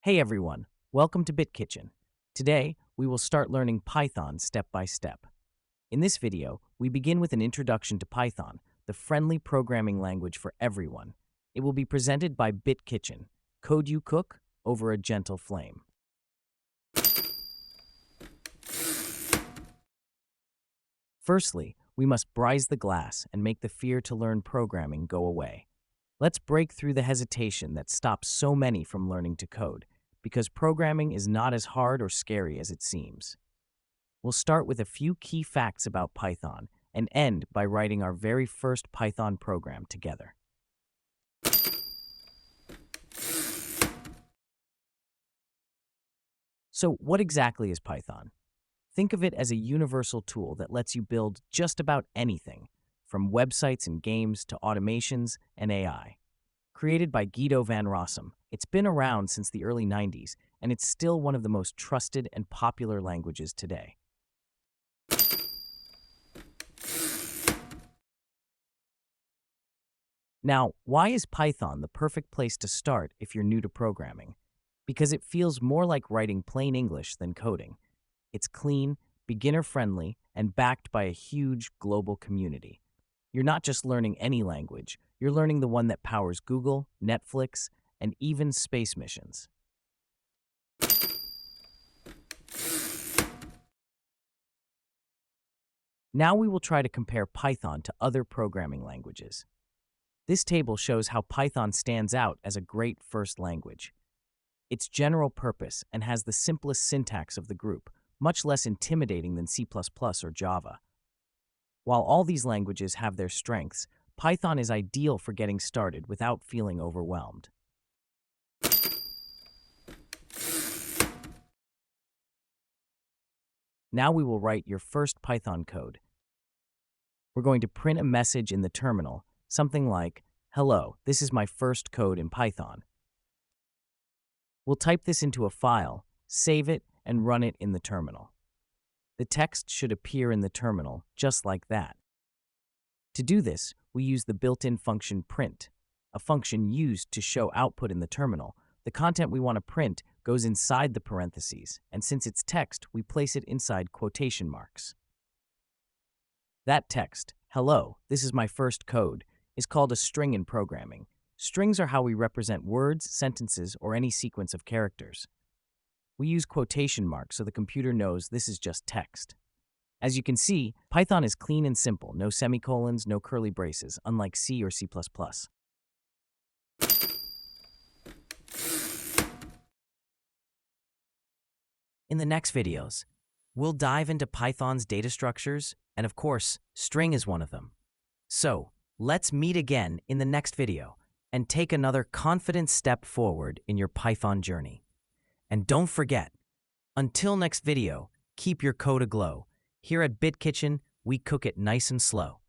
Hey everyone, welcome to BitKitchen. Today, we will start learning Python step by step. In this video, we begin with an introduction to Python, the friendly programming language for everyone. It will be presented by BitKitchen, code you cook over a gentle flame. Firstly, we must brise the glass and make the fear to learn programming go away. Let's break through the hesitation that stops so many from learning to code, because programming is not as hard or scary as it seems. We'll start with a few key facts about Python and end by writing our very first Python program together. So, what exactly is Python? Think of it as a universal tool that lets you build just about anything, from websites and games to automations and AI. Created by Guido van Rossum, it's been around since the early 90s, and it's still one of the most trusted and popular languages today. Now, why is Python the perfect place to start if you're new to programming? Because it feels more like writing plain English than coding. It's clean, beginner-friendly, and backed by a huge global community. You're not just learning any language, you're learning the one that powers Google, Netflix, and even space missions. Now we will try to compare Python to other programming languages. This table shows how Python stands out as a great first language. It's general purpose and has the simplest syntax of the group, much less intimidating than C++ or Java. While all these languages have their strengths, Python is ideal for getting started without feeling overwhelmed. Now we will write your first Python code. We're going to print a message in the terminal, something like, "Hello, this is my first code in Python." We'll type this into a file, save it, and run it in the terminal. The text should appear in the terminal, just like that. To do this, we use the built-in function print, a function used to show output in the terminal. The content we want to print goes inside the parentheses, and since it's text, we place it inside quotation marks. That text, "Hello, this is my first code," is called a string in programming. Strings are how we represent words, sentences, or any sequence of characters. We use quotation marks so the computer knows this is just text. As you can see, Python is clean and simple, no semicolons, no curly braces, unlike C or C++. In the next videos, we'll dive into Python's data structures, and of course, string is one of them. So, let's meet again in the next video and take another confident step forward in your Python journey. And don't forget, until next video, keep your code aglow. Here at BitKitchen, we cook it nice and slow.